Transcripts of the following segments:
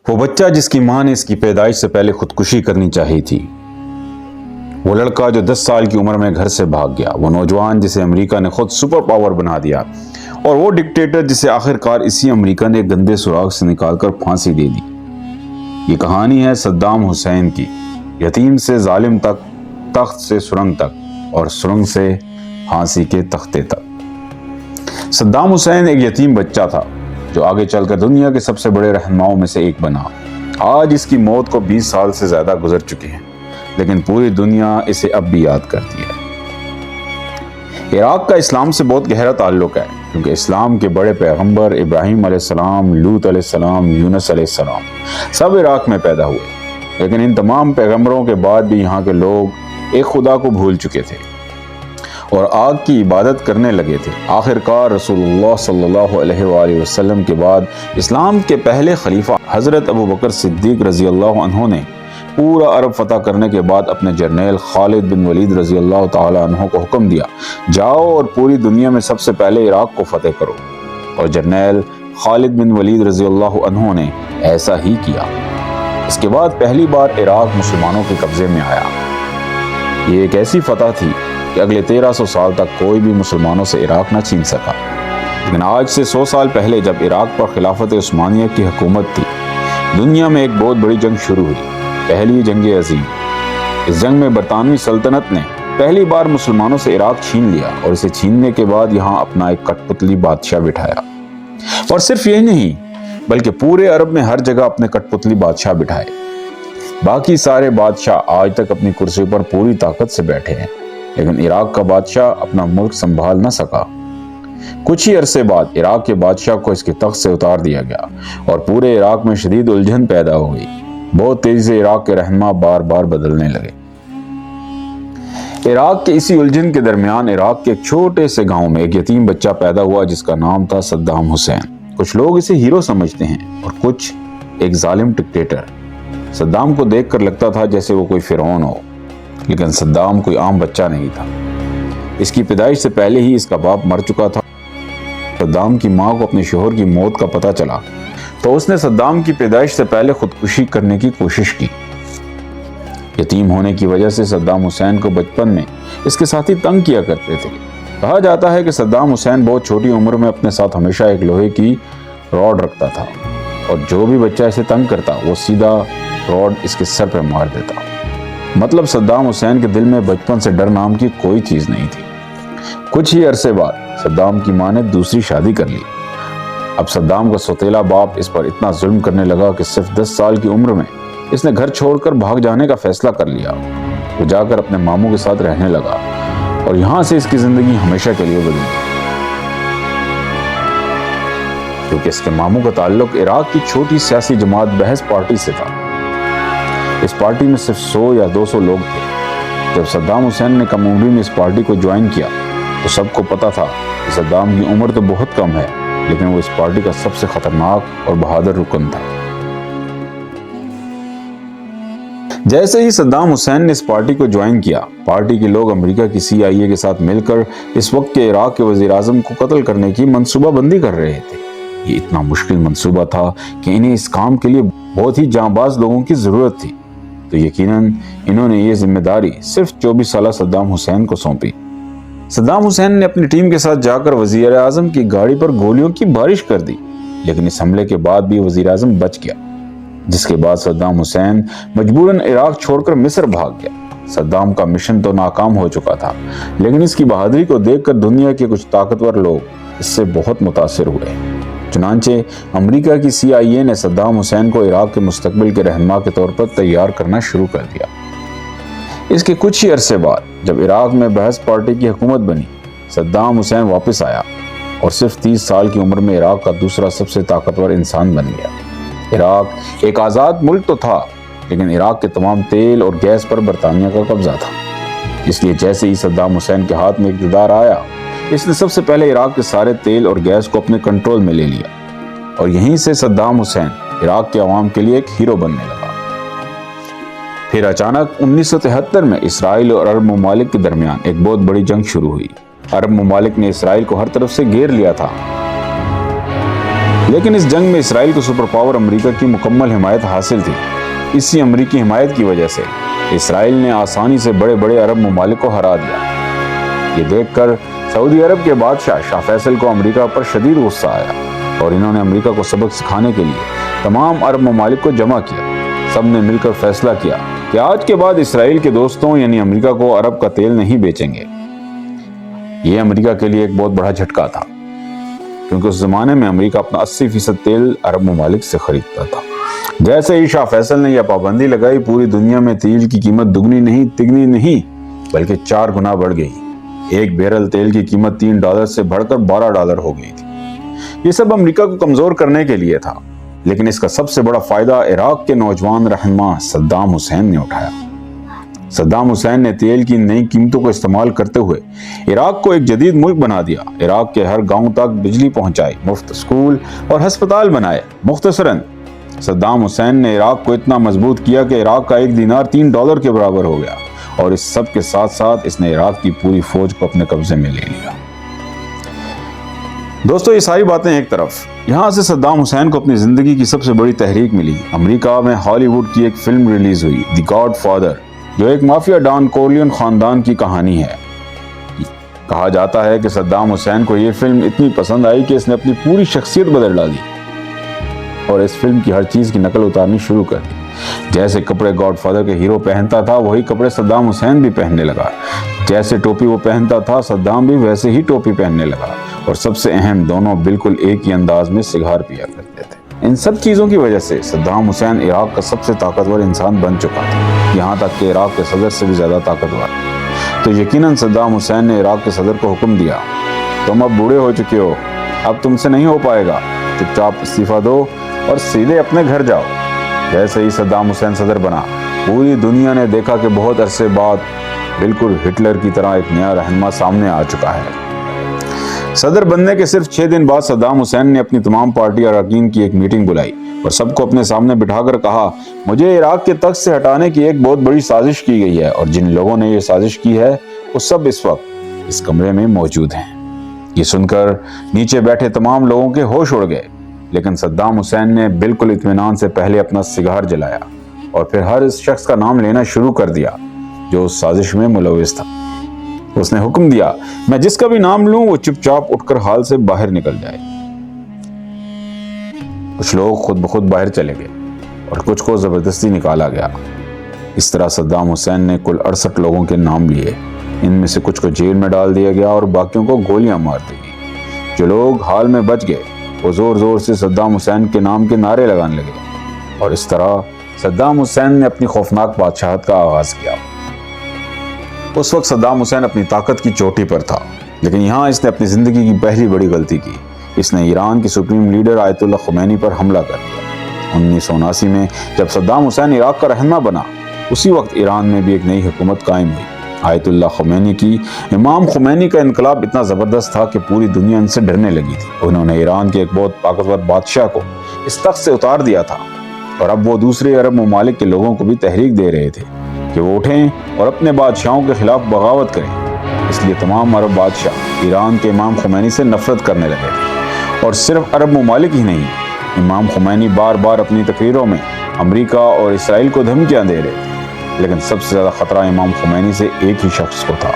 وہ بچہ جس کی ماں نے اس کی پیدائش سے پہلے خودکشی کرنی چاہی تھی، وہ لڑکا جو 10 سال کی عمر میں گھر سے بھاگ گیا، وہ نوجوان جسے امریکہ نے خود سپر پاور بنا دیا، اور وہ ڈکٹیٹر جسے آخر کار اسی امریکہ نے گندے سراغ سے نکال کر پھانسی دے دی۔ یہ کہانی ہے صدام حسین کی، یتیم سے ظالم تک، تخت سے سرنگ تک، اور سرنگ سے پھانسی کے تختے تک۔ صدام حسین ایک یتیم بچہ تھا جو آگے چل کر دنیا کے سب سے بڑے رہنماؤں میں سے ایک بنا۔ آج اس کی موت کو 20 سال سے زیادہ گزر چکے ہیں، لیکن پوری دنیا اسے اب بھی یاد کرتی ہے۔ عراق کا اسلام سے بہت گہرا تعلق ہے، کیونکہ اسلام کے بڑے پیغمبر ابراہیم علیہ السلام، لوط علیہ السلام، یونس علیہ السلام سب عراق میں پیدا ہوئے۔ لیکن ان تمام پیغمبروں کے بعد بھی یہاں کے لوگ ایک خدا کو بھول چکے تھے اور آگ کی عبادت کرنے لگے تھے۔ آخر کار رسول اللہ صلی اللہ علیہ وآلہ وسلم کے بعد اسلام کے پہلے خلیفہ حضرت ابوبکر صدیق رضی اللہ عنہ نے پورا عرب فتح کرنے کے بعد اپنے جرنیل خالد بن ولید رضی اللہ تعالی عنہ کو حکم دیا، جاؤ اور پوری دنیا میں سب سے پہلے عراق کو فتح کرو، اور جرنیل خالد بن ولید رضی اللہ عنہ نے ایسا ہی کیا۔ اس کے بعد پہلی بار عراق مسلمانوں کے قبضے میں آیا۔ یہ ایک ایسی فتح تھی کہ اگلے 1300 سال تک کوئی بھی مسلمانوں سے عراق نہ چھین سکا۔ لیکن آج سے 100 سال پہلے جب عراق پر خلافت عثمانیہ کی حکومت تھی، دنیا میں ایک بہت بڑی جنگ شروع ہوئی، پہلی جنگ عظیم۔ اس جنگ میں برطانوی سلطنت نے پہلی بار مسلمانوں سے عراق چھین لیا، اور اسے چھیننے کے بعد یہاں اپنا ایک کٹ پتلی بادشاہ بٹھایا۔ اور صرف یہی نہیں، بلکہ پورے عرب میں ہر جگہ اپنے کٹ پتلی بادشاہ بٹھائے۔ باقی سارے بادشاہ آج تک اپنی کرسی پر پوری طاقت سے بیٹھے ہیں، لیکن عراق کا بادشاہ اپنا ملک سنبھال نہ سکا۔ کچھ ہی عرصے بعد عراق کے بادشاہ کو اس کے تخت سے اتار دیا گیا، اور پورے عراق میں شدید الجھن پیدا ہو گئی۔ بہت تیزی سے عراق کے رہنما بار بار بدلنے لگے۔ عراق کے اسی الجھن کے درمیان عراق کے ایک چھوٹے سے گاؤں میں ایک یتیم بچہ پیدا ہوا جس کا نام تھا صدام حسین۔ کچھ لوگ اسے ہیرو سمجھتے ہیں اور کچھ ایک ظالم ڈکٹیٹر۔ صدام کو دیکھ کر لگتا تھا جیسے وہ کوئی فرعون ہو، لیکن صدام کوئی عام بچہ نہیں تھا۔ اس کی پیدائش سے پہلے ہی اس کا باپ مر چکا تھا۔ صدام کی ماں کو اپنے شوہر کی موت کا پتہ چلا تو اس نے صدام کی پیدائش سے پہلے خودکشی کرنے کی کوشش کی۔ یتیم ہونے کی وجہ سے صدام حسین کو بچپن میں اس کے ساتھی تنگ کیا کرتے تھے۔ کہا جاتا ہے کہ صدام حسین بہت چھوٹی عمر میں اپنے ساتھ ہمیشہ ایک لوہے کی راڈ رکھتا تھا، اور جو بھی بچہ اسے تنگ کرتا وہ سیدھا راڈ اس کے سر پہ مار دیتا۔ مطلب صدام حسین کے دل میں بچپن سے ڈر نام کی کوئی چیز نہیں تھی۔ کچھ ہی عرصے بعد صدام کی ماں نے دوسری شادی کر لی۔ اب صدام کا سوتیلا باپ اس پر اتنا ظلم کرنے لگا کہ صرف 10 سال کی عمر میں اس نے گھر چھوڑ کر بھاگ جانے کا فیصلہ کر لیا۔ وہ جا کر اپنے ماموں کے ساتھ رہنے لگا، اور یہاں سے اس کی زندگی ہمیشہ کے لیے بدل گئی، کیونکہ اس کے ماموں کا تعلق عراق کی چھوٹی سیاسی جماعت بحث پارٹی سے تھا۔ اس پارٹی میں صرف 100 یا 200 لوگ تھے۔ جب صدام حسین نے کم عمری میں اس پارٹی کو جوائن کیا تو سب کو پتا تھا کہ صدام کی عمر تو بہت کم ہے، لیکن وہ اس پارٹی کا سب سے خطرناک اور بہادر رکن تھا۔ جیسے ہی صدام حسین نے اس پارٹی کو جوائن کیا، پارٹی کے لوگ امریکہ کی CIA کے ساتھ مل کر اس وقت کے عراق کے وزیر اعظم کو قتل کرنے کی منصوبہ بندی کر رہے تھے۔ یہ اتنا مشکل منصوبہ تھا کہ انہیں اس کام کے لیے بہت ہی جاں باز لوگوں کی ضرورت تھی، تو یقیناً انہوں نے یہ ذمہ داری صرف 24 سالہ صدام حسین کو سونپی۔ صدام حسین نے اپنی ٹیم کے ساتھ جا کر وزیر اعظم کی گاڑی پر گولیوں کی بارش کر دی، لیکن اس حملے کے بعد بھی وزیر اعظم بچ گیا، جس کے بعد صدام حسین مجبوراً عراق چھوڑ کر مصر بھاگ گیا۔ صدام کا مشن تو ناکام ہو چکا تھا، لیکن اس کی بہادری کو دیکھ کر دنیا کے کچھ طاقتور لوگ اس سے بہت متاثر ہوئے۔ چنانچہ امریکہ کی CIA نے صدام حسین کو عراق کے مستقبل کے رہنما کے طور پر تیار کرنا شروع کر دیا۔ اس کے کچھ ہی عرصے بعد جب عراق میں بحث پارٹی کی حکومت بنی، صدام حسین واپس آیا اور صرف 30 سال کی عمر میں عراق کا دوسرا سب سے طاقتور انسان بن گیا۔ عراق ایک آزاد ملک تو تھا، لیکن عراق کے تمام تیل اور گیس پر برطانیہ کا قبضہ تھا۔ اس لیے جیسے ہی صدام حسین کے ہاتھ میں اقتدار آیا، اس نے سب سے پہلے عراق کے سارے تیل اور گیس کو اپنے کنٹرول میں لے لیا، اور یہیں سے صدام حسین عراق کے عوام کے لیے ایک ہیرو بننے لگا۔ پھر اچانک 1973 میں اسرائیل اور عرب ممالک کے درمیان ایک بہت بڑی جنگ شروع ہوئی۔ عرب ممالک نے اسرائیل کو ہر طرف سے گھیر لیا تھا، لیکن اس جنگ میں اسرائیل کو سپر پاور امریکہ کی مکمل حمایت حاصل تھی۔ اسی امریکی حمایت کی وجہ سے اسرائیل نے آسانی سے بڑے بڑے عرب ممالک کو ہرا دیا۔ یہ دیکھ کر سعودی عرب کے بادشاہ شاہ فیصل کو امریکہ پر شدید غصہ آیا اور انہوں نے امریکہ کو سبق سکھانے کے لیے تمام عرب ممالک کو جمع کیا۔ سب نے مل کر فیصلہ کیا کہ آج کے بعد اسرائیل کے دوستوں یعنی امریکہ کو عرب کا تیل نہیں بیچیں گے۔ یہ امریکہ کے لیے ایک بہت بڑا جھٹکا تھا، کیونکہ اس زمانے میں امریکہ اپنا 80% تیل عرب ممالک سے خریدتا تھا۔ جیسے ہی شاہ فیصل نے یہ پابندی لگائی، پوری دنیا میں تیل کی قیمت دگنی نہیں تگنی نہیں بلکہ 4 گنا بڑھ گئی۔ ایک بیرل تیل کی قیمت $3 سے بڑھ کر $12 ہو گئی تھی۔ یہ سب امریکہ کو کمزور کرنے کے لیے تھا، لیکن اس کا سب سے بڑا فائدہ عراق کے نوجوان رہنما صدام حسین نے اٹھایا۔ صدام حسین نے تیل کی نئی قیمتوں کو استعمال کرتے ہوئے عراق کو ایک جدید ملک بنا دیا۔ عراق کے ہر گاؤں تک بجلی پہنچائی، مفت اسکول اور ہسپتال بنائے۔ مختصراً صدام حسین نے عراق کو اتنا مضبوط کیا کہ عراق کا ایک دینار $3 کے برابر ہو گیا، اور اس سب کے ساتھ ساتھ اس نے عراق کی پوری فوج کو اپنے قبضے میں لے لیا۔ دوستو، یہ ساری باتیں ایک طرف، یہاں سے صدام حسین کو اپنی زندگی کی سب سے بڑی تحریک ملی۔ امریکہ میں ہالی ووڈ کی ایک فلم ریلیز ہوئی، دی گاڈ فادر، جو ایک مافیا ڈان کورلیون خاندان کی کہانی ہے۔ کہا جاتا ہے کہ صدام حسین کو یہ فلم اتنی پسند آئی کہ اس نے اپنی پوری شخصیت بدل ڈالی اور اس فلم کی ہر چیز کی نقل اتارنی شروع کر دی۔ جیسے کپڑے گاڈ فادر کے ہیرو پہنتا تھا، وہی کپڑے صدام حسین بھی پہننے لگا۔ جیسے ٹوپی وہ پہنتا تھا، صدام بھی ویسے ہی ٹوپی پہننے لگا، اور سب سے اہم، دونوں بالکل ایک ہی انداز میں سگار پیا کرتے تھے۔ ان سب چیزوں کی وجہ سے صدام حسین عراق کا سب سے طاقتور انسان بن چکا تھا، یہاں تک کہ عراق کے صدر سے بھی زیادہ طاقتور۔ تو یقیناً صدام حسین نے عراق کے صدر کو حکم دیا، تم اب بوڑھے ہو چکے ہو، اب تم سے نہیں ہو پائے گا، چپ چاپ استعفیٰ دو اور سیدھے اپنے گھر جاؤ۔ جیسے ہی صدام حسین صدر بنا، پوری دنیا نے دیکھا کہ بہت عرصے بعد بالکل ہٹلر کی طرح ایک نیا رہنما سامنے آ چکا ہے۔ صدر بننے کے صرف 6 دن بعد صدام حسین نے اپنی تمام پارٹی اراکین کی ایک میٹنگ بلائی اور سب کو اپنے سامنے بٹھا کر کہا، مجھے عراق کے تخت سے ہٹانے کی ایک بہت بڑی سازش کی گئی ہے، اور جن لوگوں نے یہ سازش کی ہے وہ سب اس وقت اس کمرے میں موجود ہیں۔ یہ سن کر نیچے بیٹھے تمام لوگوں کے ہوش اڑ گئے، لیکن صدام حسین نے بالکل اطمینان سے پہلے اپنا سگار جلایا اور پھر ہر اس شخص کا نام لینا شروع کر دیا جو اس سازش میں ملوث تھا۔ اس نے حکم دیا، میں جس کا بھی نام لوں وہ چپ چاپ اٹھ کر ہال سے باہر نکل جائے۔ کچھ لوگ خود بخود باہر چلے گئے اور کچھ کو زبردستی نکالا گیا۔ اس طرح صدام حسین نے کل 68 لوگوں کے نام لیے، ان میں سے کچھ کو جیل میں ڈال دیا گیا اور باقیوں کو گولیاں مار دی گئی۔ جو لوگ حال میں بچ گئے وہ زور زور سے صدام حسین کے نام کے نعرے لگانے لگے، اور اس طرح صدام حسین نے اپنی خوفناک بادشاہت کا آغاز کیا۔ اس وقت صدام حسین اپنی طاقت کی چوٹی پر تھا، لیکن یہاں اس نے اپنی زندگی کی پہلی بڑی غلطی کی۔ اس نے ایران کی سپریم لیڈر آیت اللہ خمینی پر حملہ کر دیا۔ 1979 میں جب صدام حسین عراق کا رہنما بنا، اسی وقت ایران میں بھی ایک نئی حکومت قائم ہوئی۔ آیت اللہ خمینی کی امام خمینی کا انقلاب اتنا زبردست تھا کہ پوری دنیا ان سے ڈرنے لگی تھی۔ انہوں نے ایران کے ایک بہت طاقتور بادشاہ کو اس تخت سے اتار دیا تھا، اور اب وہ دوسرے عرب ممالک کے لوگوں کو بھی تحریک دے رہے تھے کہ وہ اٹھیں اور اپنے بادشاہوں کے خلاف بغاوت کریں۔ اس لیے تمام عرب بادشاہ ایران کے امام خمینی سے نفرت کرنے لگے تھے، اور صرف عرب ممالک ہی نہیں، امام خمینی بار بار اپنی تقریروں میں امریکہ اور اسرائیل کو دھمکیاں دے رہے تھے۔ لیکن سب سے زیادہ خطرہ امام خمینی سے ایک ہی شخص کو تھا،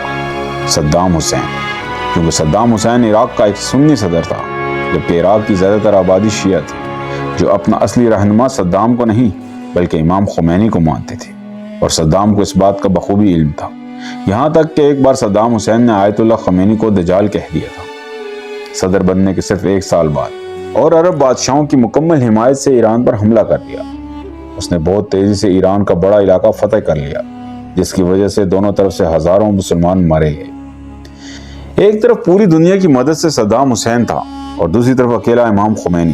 صدام حسین، کیونکہ صدام حسین عراق کا ایک سنی صدر تھا، جبکہ عراق کی زیادہ تر آبادی شیعہ تھی، جو اپنا اصلی رہنما صدام کو نہیں بلکہ امام خمینی کو مانتے تھے، اور صدام کو اس بات کا بخوبی علم تھا۔ یہاں تک کہ ایک بار صدام حسین نے آیت اللہ خمینی کو دجال کہہ دیا تھا۔ صدر بننے کے صرف 1 سال بعد اور عرب بادشاہوں کی مکمل حمایت سے ایران پر حملہ کر دیا۔ اس نے بہت تیزی سے ایران کا بڑا علاقہ فتح کر لیا، جس کی وجہ سے دونوں طرف سے ہزاروں مسلمان مارے گئے۔ ایک طرف پوری دنیا کی مدد سے صدام حسین تھا اور دوسری طرف اکیلا امام خمینی،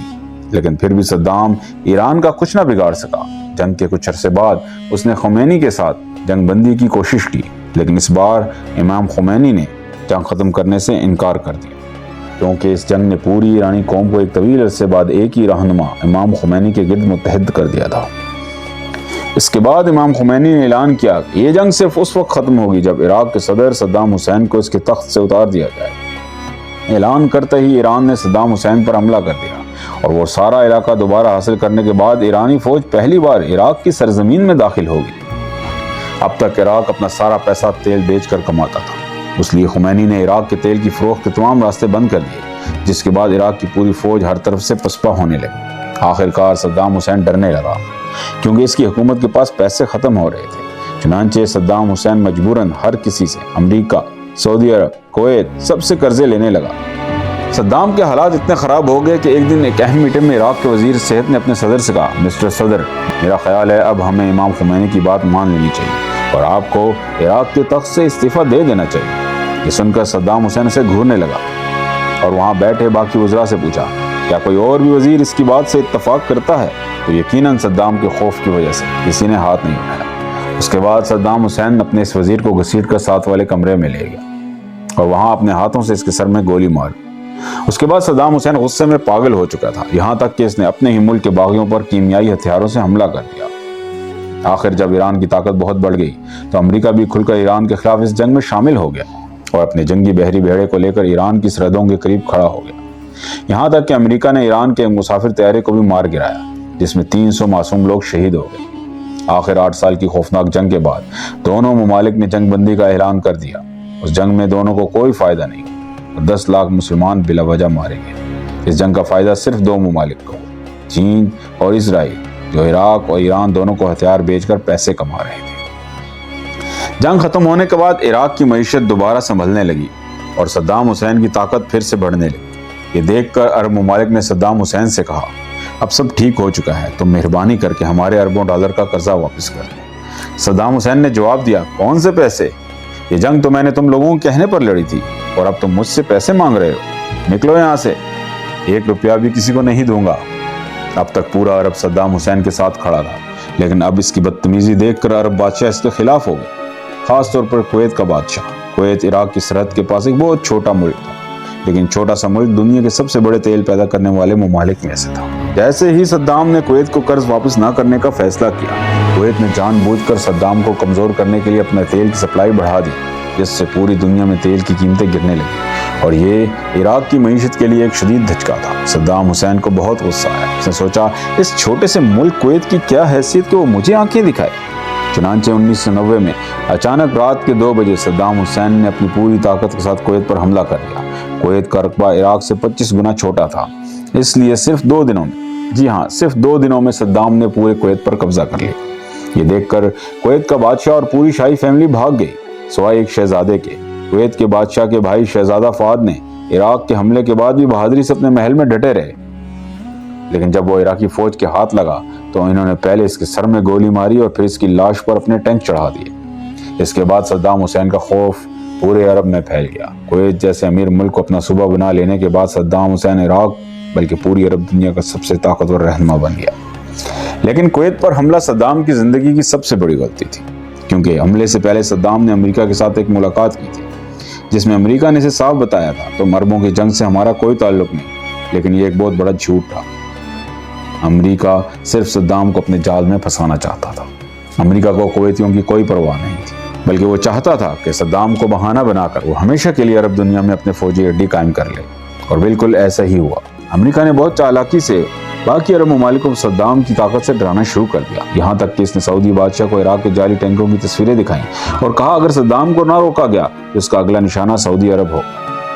لیکن پھر بھی صدام ایران کا کچھ نہ بگاڑ سکا۔ جنگ کے کچھ عرصے بعد اس نے خمینی کے ساتھ جنگ بندی کی کوشش کی، لیکن اس بار امام خمینی نے جنگ ختم کرنے سے انکار کر دیا، کیونکہ اس جنگ نے پوری ایرانی قوم کو ایک طویل عرصے بعد ایک ہی رہنما امام خمینی کے گرد متحد کر دیا تھا۔ اس کے بعد امام خمینی نے اعلان کیا کہ یہ جنگ صرف اس وقت ختم ہوگی جب عراق کے صدر صدام حسین کو اس کے تخت سے اتار دیا جائے۔ اعلان کرتے ہی ایران نے صدام حسین پر حملہ کر دیا اور وہ سارا علاقہ دوبارہ حاصل کرنے کے بعد ایرانی فوج پہلی بار عراق کی سرزمین میں داخل ہوگی۔ اب تک عراق اپنا سارا پیسہ تیل بیچ کر کماتا تھا، اس لیے خمینی نے عراق کے تیل کی فروخت کے تمام راستے بند کر دیے، جس کے بعد عراق کی پوری فوج ہر طرف سے پسپا ہونے لگی۔ آخر کار صدام حسین ڈرنے لگا کیونکہ اس کی حکومت کے پاس پیسے ختم ہو رہے تھے۔ چنانچہ صدام حسین مجبوراً ہر کسی سے، امریکہ، سعودی عرب، کویت، سب سے قرضے لینے لگا۔ صدام کے حالات اتنے خراب ہو گئے کہ ایک دن ایک اہم میٹنگ میں عراق کے وزیر صحت نے اپنے صدر سے کہا، مسٹر صدر، میرا خیال ہے اب ہمیں امام خمینی کی بات مان لینی چاہیے اور آپ کو عراق کے تخت سے استعفیٰ دے دینا چاہیے۔ یہ سن کر صدام حسین سے گھورنے لگا اور وہاں بیٹھے باقی وزراء سے پوچھا، کیا کوئی اور بھی وزیر اس کی بات سے اتفاق کرتا ہے؟ تو یقیناً صدام کے خوف کی وجہ سے کسی نے ہاتھ نہیں اٹھایا۔ اس کے بعد صدام حسین اپنے اس وزیر کو گھسیٹ کر ساتھ والے کمرے میں لے گیا اور وہاں اپنے ہاتھوں سے اس کے سر میں گولی مار۔ اس کے بعد صدام حسین غصے میں پاگل ہو چکا تھا، یہاں تک کہ اس نے اپنے ہی ملک کے باغیوں پر کیمیائی ہتھیاروں سے حملہ کر دیا۔ آخر جب ایران کی طاقت بہت بڑھ گئی تو امریکہ بھی کھل کر ایران کے خلاف اس جنگ میں شامل ہو گیا اور اپنے جنگی بحری بیڑے کو لے کر ایران کی سرحدوں کے قریب کھڑا ہو گیا۔ یہاں تک کہ امریکہ نے ایران کے مسافر طیارے کو بھی مار گرایا، جس میں 300 معصوم لوگ شہید ہو گئے۔ آخر 8 سال کی خوفناک جنگ کے بعد دونوں ممالک نے جنگ بندی کا اعلان کر دیا۔ اس جنگ میں دونوں کو کوئی فائدہ نہیں اور 10 لاکھ مسلمان بلا وجہ مارے گئے۔ اس جنگ کا فائدہ صرف 2 ممالک کو، چین اور اسرائیل، جو عراق اور ایران دونوں کو ہتھیار بیچ کر پیسے کما رہے تھے۔ جنگ ختم ہونے کے بعد عراق کی معیشت دوبارہ سنبھلنے لگی اور صدام حسین کی طاقت پھر سے بڑھنے لگی۔ یہ دیکھ کر عرب ممالک نے صدام حسین سے کہا، اب سب ٹھیک ہو چکا ہے، تم مہربانی کر کے ہمارے اربوں ڈالر کا قرضہ واپس کر دو۔ صدام حسین نے جواب دیا، کون سے پیسے؟ یہ جنگ تو میں نے تم لوگوں کے کہنے پر لڑی تھی اور اب تم مجھ سے پیسے مانگ رہے ہو، نکلو یہاں سے، 1 روپیہ بھی کسی کو نہیں دوں گا۔ اب تک پورا عرب صدام حسین کے ساتھ کھڑا رہا، لیکن اب اس کی بدتمیزی دیکھ کر عرب بادشاہ اس کے خلاف ہو گئے، خاص طور پر کویت کا بادشاہ۔ کویت عراق کی سرحد کے پاس ایک بہت چھوٹا ملک تھا، لیکن چھوٹا سا ملک دنیا کے سب سے بڑے تیل پیدا کرنے والے ممالک میں سے تھا۔ جیسے ہی صدام نے کویت کو قرض واپس نہ کرنے کا فیصلہ کیا، کویت نے جان بوجھ کر صدام کو کمزور کرنے کے لیے اپنے تیل کی سپلائی بڑھا دی، جس سے پوری دنیا میں تیل کی قیمتیں گرنے لگیں اور یہ عراق کی معیشت کے لیے ایک شدید دھچکا تھا۔ صدام حسین کو بہت غصہ آیا، اس نے سوچا اس چھوٹے سے ملک کویت کی کیا حیثیت کہ وہ مجھے آنکھیں دکھائے۔ چنانچہ 1990 میں اچانک رات کے 2 بجے صدام حسین نے اپنی پوری طاقت کے ساتھ کویت پر حملہ کر دیا۔ کویت کا رقبہ عراق سے 25 گنا چھوٹا تھا، اس لیے صرف 2 دنوں میں، جی ہاں صرف 2 دنوں میں صدام نے پورے کویت پر قبضہ کر لیا۔ یہ دیکھ کر کویت کا بادشاہ اور پوری شاہی فیملی بھاگ گئی، سوائے ایک شہزادے کے۔ کویت کے بادشاہ کے بھائی شہزادہ فہد نے عراق کے حملے کے بعد بھی بہادری سے اپنے محل میں ڈٹے رہے، لیکن جب وہ عراقی فوج کے ہاتھ لگا تو انہوں نے پہلے اس کے سر میں گولی ماری اور پھر اس کی لاش پر اپنے ٹینک چڑھا دیے۔ اس کے بعد صدام حسین کا خوف پورے عرب میں پھیل گیا۔ کویت جیسے امیر ملک کو اپنا صوبہ بنا لینے کے بعد صدام حسین عراق بلکہ پوری عرب دنیا کا سب سے طاقتور رہنما بن گیا۔ لیکن کویت پر حملہ صدام کی زندگی کی سب سے بڑی غلطی تھی، کیونکہ حملے سے پہلے صدام نے امریکہ کے ساتھ ایک ملاقات کی تھی، جس میں امریکہ نے اسے صاف بتایا تھا، تم عربوں کی جنگ سے ہمارا کوئی تعلق نہیں۔ لیکن یہ ایک بہت بڑا جھوٹ تھا۔ امریکہ صرف صدام کو اپنے جال میں پھنسانا چاہتا تھا۔ امریکہ کو کویتیوں کی کوئی پرواہ نہیں تھی، بلکہ وہ چاہتا تھا کہ صدام کو بہانہ بنا کر وہ ہمیشہ کے لیے عرب دنیا میں اپنے فوجی اڈے قائم کر لے، اور بالکل ایسا ہی ہوا۔ امریکہ نے بہت چالاکی سے باقی عرب ممالک کو صدام کی طاقت سے ڈرانا شروع کر دیا، یہاں تک کہ اس نے سعودی بادشاہ کو عراق کے جعلی ٹینکوں کی تصویریں دکھائیں اور کہا اگر صدام کو نہ روکا گیا تو اس کا اگلا نشانہ سعودی عرب ہو۔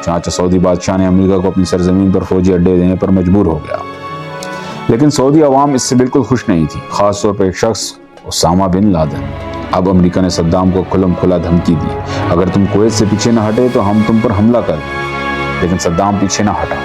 چنانچہ سعودی بادشاہ نے امریکہ کو اپنی سرزمین پر فوجی اڈے دینے پر مجبور ہو گیا، لیکن سعودی عوام اس سے بالکل خوش نہیں تھی، خاص طور پر ایک شخص اسامہ بن لادن۔ اب امریکہ نے صدام کو کھلم کھلا دھمکی دی، اگر تم کویت سے پیچھے نہ ہٹے تو ہم تم پر حملہ کر دیں، لیکن صدام پیچھے نہ ہٹا۔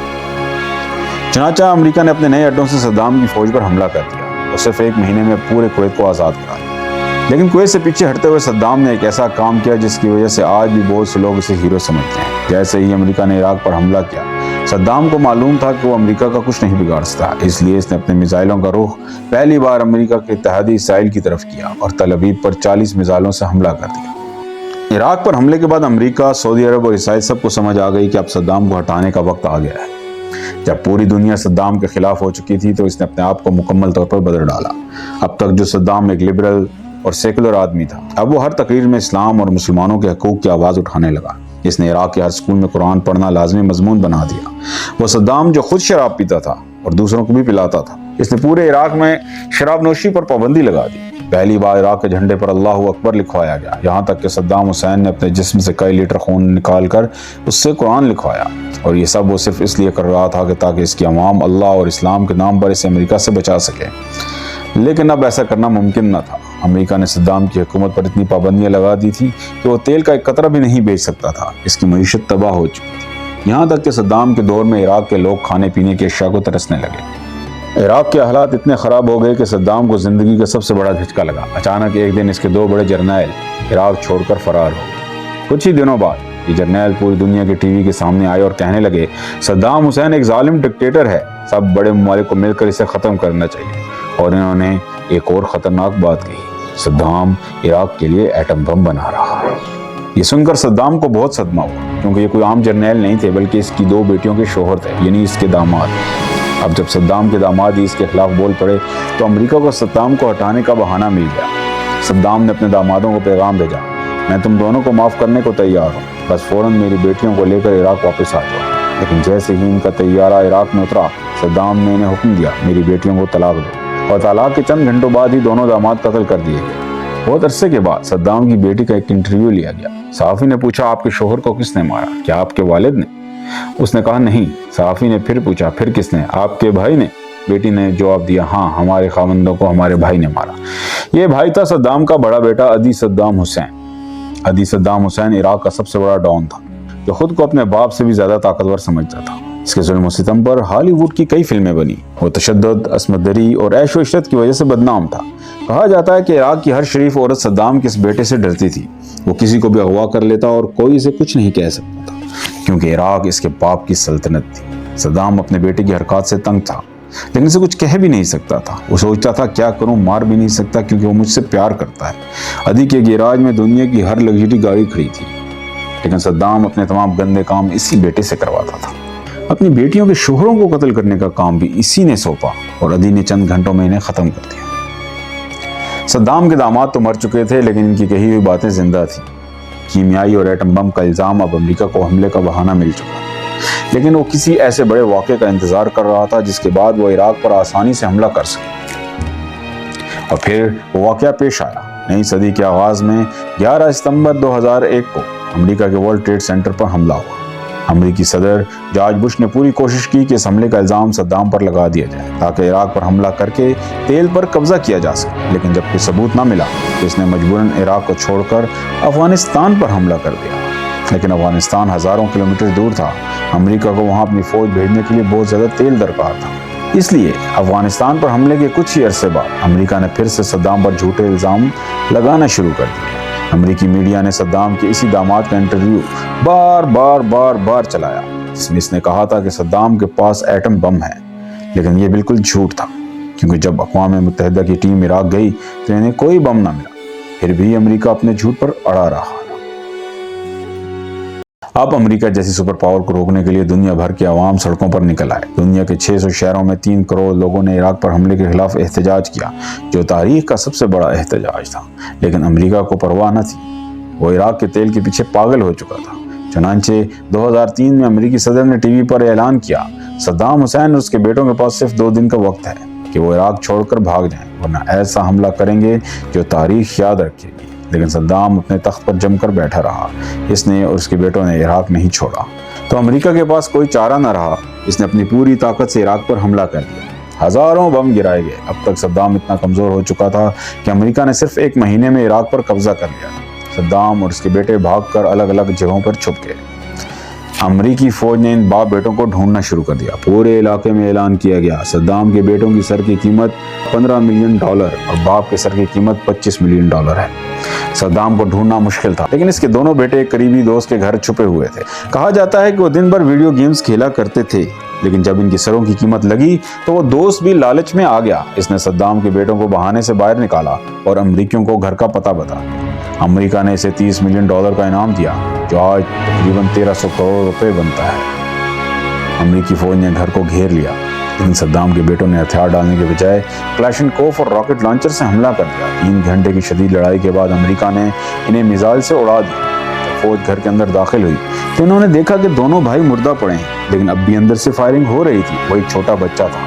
چنانچہ امریکہ نے اپنے نئے اڈوں سے صدام کی فوج پر حملہ کر دیا اور صرف 1 مہینے میں پورے کویت کو آزاد کرا دیا۔ لیکن کویت سے پیچھے ہٹتے ہوئے صدام نے ایک ایسا کام کیا جس کی وجہ سے آج بھی بہت سے لوگ اسے ہیرو سمجھتے ہیں۔ جیسے ہی امریکہ نے عراق پر حملہ کیا، صدام کو معلوم تھا کہ وہ امریکہ کا کچھ نہیں بگاڑ سکتا، اس لیے اس نے اپنے میزائلوں کا رخ پہلی بار امریکہ کے اتحادی اسرائیل کی طرف کیا اور تل ابیب پر 40 میزائلوں سے حملہ کر دیا۔ عراق پر حملے کے بعد امریکہ، سعودی عرب اور اسرائیل سب کو سمجھ آ گئی کہ اب صدام کو ہٹانے کا وقت آ گیا ہے۔ جب پوری دنیا صدام کے خلاف ہو چکی تھی تو اس نے اپنے آپ کو مکمل طور پر بدل ڈالا۔ اب تک جو صدام ایک لبرل اور سیکولر آدمی تھا، اب وہ ہر تقریر میں اسلام اور مسلمانوں کے حقوق کی آواز اٹھانے لگا۔ اس نے عراق کے ہر سکول میں قرآن پڑھنا لازمی مضمون بنا دیا۔ وہ صدام جو خود شراب پیتا تھا اور دوسروں کو بھی پلاتا تھا۔ اس نے پورے عراق میں شراب نوشی پر پابندی لگا دی۔ پہلی بار عراق کے جھنڈے پر اللہ اکبر لکھوایا گیا، یہاں تک کہ صدام حسین نے اپنے جسم سے کئی لیٹر خون نکال کر اس سے قرآن لکھوایا، اور یہ سب وہ صرف اس لیے کر رہا تھا کہ تاکہ اس کی عوام اللہ اور اسلام کے نام پر اسے امریکہ سے بچا سکے۔ لیکن اب ایسا کرنا ممکن نہ تھا۔ امریکہ نے صدام کی حکومت پر اتنی پابندیاں لگا دی تھی کہ وہ تیل کا ایک قطرہ بھی نہیں بیچ سکتا تھا۔ اس کی معیشت تباہ ہو چکی تھی، یہاں تک کہ صدام کے دور میں عراق کے لوگ کھانے پینے کی اشیاء کو ترسنے لگے۔ عراق کے حالات اتنے خراب ہو گئے کہ صدام کو زندگی کا سب سے بڑا دھچکا لگا۔ اچانک ایک دن اس کے 2 بڑے جرنیل عراق چھوڑ کر فرار ہو گئے۔ کچھ ہی دنوں بعد یہ جرنیل پوری دنیا کے ٹی وی کے سامنے آئے اور کہنے لگے صدام حسین ایک ظالم ڈکٹیٹر ہے، سب بڑے ممالک کو مل کر اسے ختم کرنا چاہیے۔ اور انہوں نے ایک اور خطرناک بات کہی، صدام عراق کے لیے ایٹم بم بنا رہا ہے۔ یہ سن کر صدام کو بہت صدمہ ہوا، کیونکہ یہ کوئی عام جرنیل نہیں تھے بلکہ اس کی 2 بیٹیوں کے شوہر تھے، یعنی اس کے داماد۔ اب جب صدام کے داماد ہی اس کے خلاف بول پڑے تو امریکہ کو صدام کو ہٹانے کا بہانہ مل گیا۔ صدام نے اپنے دامادوں کو پیغام بھیجا، میں تم دونوں کو معاف کرنے کو تیار ہوں، بس فوراً میری بیٹیوں کو لے کر عراق واپس آ جاؤ۔ لیکن جیسے ہی ان کا طیارہ عراق میں اترا، صدام نے انہیں حکم دیا میری بیٹیوں کو طلاق دو، اور طلاق کے چند گھنٹوں بعد ہی دونوں داماد قتل کر دیے گئے۔ بہت عرصے کے بعد صدام کی بیٹی کا ایک انٹرویو لیا گیا۔ صحافی نے پوچھا آپ کے شوہر کو کس نے مارا؟ کیا آپ کے والد نے؟ اس نے کہا نہیں۔ صحافی نے پھر پوچھا پھر کس نے؟ آپ کے بھائی نے؟ بیٹی نے جواب دیا ہاں، ہمارے خاوندوں کو ہمارے بھائی نے مارا۔ یہ بھائی تھا صدام کا بڑا بیٹا Uday Saddam Hussein. Uday Saddam Hussein Iraq کا سب سے بڑا ڈان تھا، جو خود کو اپنے باپ سے بھی زیادہ طاقتور سمجھتا تھا۔ اس کے ظلم و ستم پر ہالی ووڈ کی کئی فلمیں بنی۔ وہ تشدد، عصمت دری اور عیش و عشرت کی وجہ سے بدنام تھا۔ کہا جاتا ہے کہ عراق کی ہر شریف عورت صدام کے اس بیٹے سے ڈرتی تھی۔ وہ کسی کو بھی اغوا کر لیتا اور کوئی اسے کچھ نہیں کہہ سکتا تھا، کیونکہ عراق اس کے باپ کی سلطنت تھی۔ صدام اپنے بیٹے کی حرکات سے تنگ تھا، لیکن اسے کچھ کہہ بھی نہیں سکتا تھا۔ وہ سوچتا تھا کیا کروں، مار بھی نہیں سکتا کیونکہ وہ مجھ سے پیار کرتا ہے۔ عدی کے گیراج میں دنیا کی ہر لگژری گاڑی کھڑی تھی، لیکن صدام اپنے تمام گندے کام اسی بیٹے سے کرواتا تھا۔ اپنی بیٹیوں کے شوہروں کو قتل کرنے کا کام بھی اسی نے سونپا، اور عدی نے چند گھنٹوں میں انہیں ختم کر دیا۔ صدام کے داماد تو مر چکے تھے، لیکن ان کی کہی ہوئی باتیں زندہ تھیں۔ کیمیائی اور ایٹم بم کا الزام اب امریکہ کو حملے کا بہانہ مل چکا، لیکن وہ کسی ایسے بڑے واقعے کا انتظار کر رہا تھا جس کے بعد وہ عراق پر آسانی سے حملہ کر سکے۔ اور پھر وہ واقعہ پیش آیا۔ نئی صدی کے آغاز میں 11 ستمبر 2001 کو امریکہ کے ورلڈ ٹریڈ سینٹر پر حملہ ہوا۔ امریکی صدر جارج بش نے پوری کوشش کی کہ اس حملے کا الزام صدام پر لگا دیا جائے تاکہ عراق پر حملہ کر کے تیل پر قبضہ کیا جا سکے، لیکن جب کوئی ثبوت نہ ملا تو اس نے مجبوراً عراق کو چھوڑ کر افغانستان پر حملہ کر دیا۔ لیکن افغانستان ہزاروں کلومیٹر دور تھا، امریکہ کو وہاں اپنی فوج بھیجنے کے لیے بہت زیادہ تیل درکار تھا۔ اس لیے افغانستان پر حملے کے کچھ ہی عرصے بعد امریکہ نے پھر سے صدام پر جھوٹے الزام لگانا شروع کر دیے۔ امریکی میڈیا نے صدام کے اسی داماد کا انٹرویو بار چلایا، جس میں اس نے کہا تھا کہ صدام کے پاس ایٹم بم ہے، لیکن یہ بالکل جھوٹ تھا، کیونکہ جب اقوام متحدہ کی ٹیم عراق گئی تو انہیں کوئی بم نہ ملا۔ پھر بھی امریکہ اپنے جھوٹ پر اڑا رہا۔ اب امریکہ جیسی سپر پاور کو روکنے کے لیے دنیا بھر کے عوام سڑکوں پر نکل آئے۔ دنیا کے 600 شہروں میں 3 کروڑ لوگوں نے عراق پر حملے کے خلاف احتجاج کیا، جو تاریخ کا سب سے بڑا احتجاج تھا۔ لیکن امریکہ کو پرواہ نہ تھی، وہ عراق کے تیل کے پیچھے پاگل ہو چکا تھا۔ چنانچہ 2003 میں امریکی صدر نے ٹی وی پر اعلان کیا صدام حسین اور اس کے بیٹوں کے پاس صرف 2 دن کا وقت ہے کہ وہ عراق چھوڑ کر بھاگ جائیں، ورنہ ایسا حملہ کریں گے جو تاریخ یاد رکھے گی۔ لیکن صدام اپنے تخت پر جم کر بیٹھا رہا۔ اس نے اور اس کے بیٹوں نے عراق نہیں چھوڑا۔ تو امریکہ کے پاس کوئی چارہ نہ رہا، اس نے اپنی پوری طاقت سے عراق پر حملہ کر دیا۔ ہزاروں بم گرائے گئے۔ اب تک صدام اتنا کمزور ہو چکا تھا کہ امریکہ نے صرف 1 مہینے میں عراق پر قبضہ کر لیا۔ صدام اور اس کے بیٹے بھاگ کر الگ الگ جگہوں پر چھپ گئے۔ امریکی فوج نے ان باپ بیٹوں کو ڈھونڈنا شروع کر دیا۔ پورے علاقے میں اعلان کیا گیا صدام کے بیٹوں کی سر کی قیمت $15 ملین اور باپ کے سر کی قیمت $25 ملین ہے۔ صدام کو ڈھونڈنا مشکل تھا، لیکن اس کے دونوں بیٹے ایک قریبی دوست کے گھر چھپے ہوئے تھے۔ کہا جاتا ہے کہ وہ دن بھر ویڈیو گیمز کھیلا کرتے تھے، لیکن جب ان کی سروں کی قیمت لگی تو وہ دوست بھی لالچ میں آ گیا۔ اس نے صدام کے بیٹوں کو بہانے سے باہر نکالا اور امریکیوں کو گھر کا پتہ بتایا۔ امریکہ نے اسے $30 ملین کا انعام دیا، جو آج تقریباً 1300 کروڑ روپے بنتا ہے۔ امریکی فوج نے گھر کو گھیر لیا، لیکن صدام کے بیٹوں نے ہتھیار ڈالنے کے بجائے کلاشنکوف اور راکٹ لانچر سے حملہ کر دیا۔ 3 گھنٹے کی شدید لڑائی کے بعد امریکہ نے انہیں میزائل سے اڑا دیا۔ جب فوج گھر کے اندر داخل ہوئی تو انہوں نے دیکھا کہ دونوں بھائی مردہ پڑے ہیں، لیکن اب بھی اندر سے فائرنگ ہو رہی تھی۔ وہ ایک چھوٹا بچہ تھا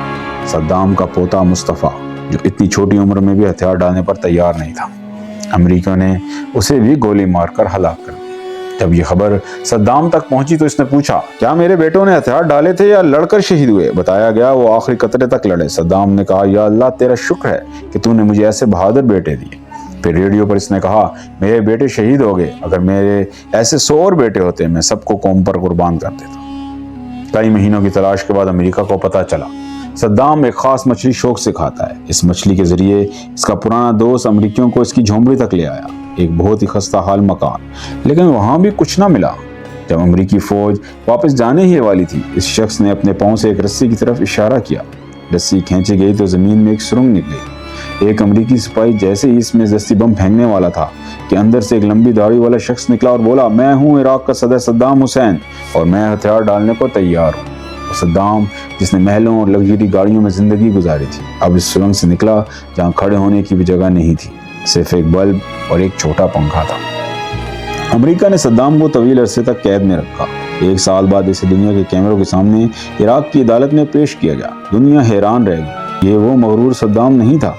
صدام کا پوتا مصطفیٰ، جو اتنی چھوٹی عمر میں بھی ہتھیار ڈالنے پر تیار نہیں تھا، امریکہ نے اسے بھی گولی مار کر ہلاک کر دیا۔ جب یہ خبر صدام تک پہنچی تو اس نے پوچھا، کیا میرے بیٹوں نے ہتھیار ڈالے تھے یا لڑ کر شہید ہوئے؟ بتایا گیا وہ آخری قطرے تک لڑے۔ صدام نے کہا، یا اللہ تیرا شکر ہے کہ تو نے مجھے ایسے بہادر بیٹے دیے۔ پھر ریڈیو پر اس نے کہا، میرے بیٹے شہید ہو گئے، اگر میرے ایسے 100 اور بیٹے ہوتے میں سب کو قوم پر قربان کر دیتا۔ کئی مہینوں کی تلاش کے بعد امریکہ کو پتہ چلا صدام ایک خاص مچھلی شوق سے کھاتا ہے۔ اس مچھلی کے ذریعے اس کا پرانا دوست امریکیوں کو اس کی جھونپڑی تک لے آیا، ایک بہت ہی خستہ حال مکان، لیکن وہاں بھی کچھ نہ ملا۔ جب امریکی فوج واپس جانے ہی والی تھی، اس شخص نے اپنے پاؤں سے ایک رسی کی طرف اشارہ کیا۔ رسی کھینچی گئی تو زمین میں ایک سرنگ نکلی۔ ایک امریکی سپاہی جیسے ہی اس میں دستی بم پھینکنے والا تھا کہ اندر سے ایک لمبی داڑھی والا شخص نکلا اور بولا، میں ہوں عراق کا صدر صدام حسین اور میں ہتھیار ڈالنے کو تیار ہوں۔ اور صدام، جس نے محلوں اور لگژری گاڑیوں میں زندگی گزاری تھی، اب اس سرنگ سے نکلا جہاں کھڑے ہونے کی بھی جگہ نہیں تھی، صرف ایک بلب اور ایک چھوٹا پنکھا تھا۔ امریکہ نے صدام کو طویل عرصے تک قید میں رکھا۔ 1 سال بعد اسے دنیا کے کیمروں کے سامنے عراق کی عدالت میں پیش کیا گیا۔ دنیا حیران رہ گئی، یہ وہ مغرور صدام نہیں تھا،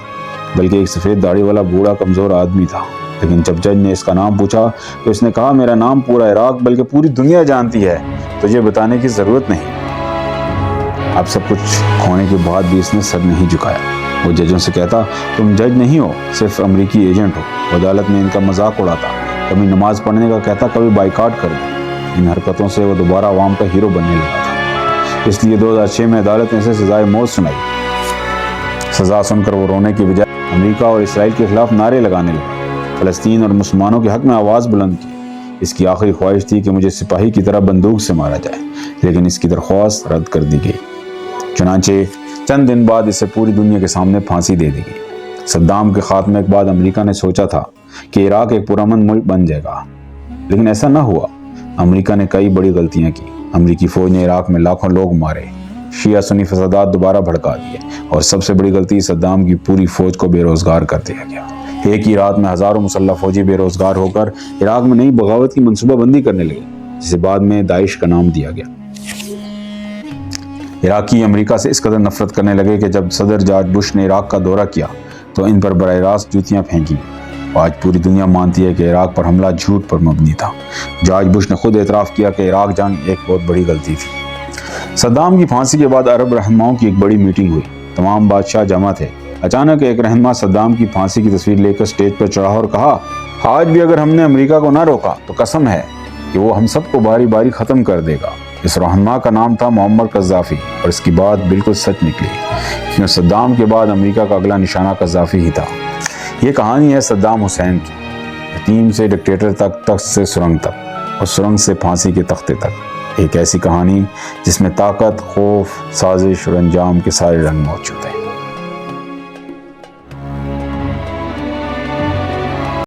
بلکہ ایک سفید داڑھی والا بوڑھا کمزور آدمی تھا۔ لیکن جب جج نے اس کا نام پوچھا تو اس نے کہا، میرا نام پورا عراق بلکہ پوری دنیا جانتی ہے، تجھے بتانے کی ضرورت نہیں۔ اب سب کچھ کھونے کے بعد بھی اس نے سر نہیں جھکایا۔ وہ ججوں سے کہتا، تم جج نہیں ہو، صرف امریکی ایجنٹ ہو۔ وہ عدالت میں ان کا مذاق اڑاتا، کبھی نماز پڑھنے کا کہتا، کبھی بائیکاٹ کر دو۔ ان حرکتوں سے وہ دوبارہ عوام کا ہیرو بننے لگا تھا۔ اس لیے 2006 میں عدالت نے اسے سزائے موت سنائی۔ سزا سن کر وہ رونے کی بجائے امریکہ اور اسرائیل کے خلاف نعرے لگانے لگا، فلسطین اور مسلمانوں کے حق میں آواز بلند کی۔ اس کی آخری خواہش تھی کہ مجھے سپاہی کی طرح بندوق سے مارا جائے، لیکن اس کی درخواست رد کر دی گئی۔ چنانچہ چند دن بعد اسے پوری دنیا کے سامنے پھانسی دے دی گئی۔ صدام کے خاتمے کے بعد امریکہ نے سوچا تھا کہ عراق ایک پرامن ملک بن جائے گا، لیکن ایسا نہ ہوا۔ امریکہ نے کئی بڑی غلطیاں کی۔ امریکی فوج نے عراق میں لاکھوں لوگ مارے، شیعہ سنی فسادات دوبارہ بھڑکا دیے، اور سب سے بڑی غلطی، صدام کی پوری فوج کو بے روزگار کر دیا گیا۔ ایک ہی رات میں ہزاروں مسلح فوجی بے روزگار ہو کر عراق میں نئی بغاوت کی منصوبہ بندی کرنے لگے، جسے بعد میں داعش کا نام دیا گیا۔ عراقی امریکہ سے اس قدر نفرت کرنے لگے کہ جب صدر جارج بش نے عراق کا دورہ کیا تو ان پر براہ راست جوتیاں پھینکی۔ آج پوری دنیا مانتی ہے کہ عراق پر حملہ جھوٹ پر مبنی تھا۔ جارج بش نے خود اعتراف کیا کہ عراق جنگ ایک بہت بڑی غلطی تھی۔ صدام کی پھانسی کے بعد عرب رہنماؤں کی ایک بڑی میٹنگ ہوئی۔ تمام بادشاہ جمع تھے۔ اچانک ایک رہنما صدام کی پھانسی کی تصویر لے کر اسٹیج پر چڑھا اور کہا، آج بھی اگر ہم نے امریکہ کو نہ روکا تو قسم ہے کہ وہ ہم سب کو باری باری ختم کر دے گا۔ اس رہنما کا نام تھا معمر قذافی، اور اس کی بات بالکل سچ نکلی، کیونکہ صدام کے بعد امریکہ کا اگلا نشانہ قذافی ہی تھا۔ یہ کہانی ہے صدام حسین کی، یتیم سے ڈکٹیٹر تک، تخت سے سرنگ تک، اور سرنگ سے پھانسی کے تختے تک۔ ایک ایسی کہانی جس میں طاقت، خوف، سازش اور انجام کے سارے رنگ موجود ہیں۔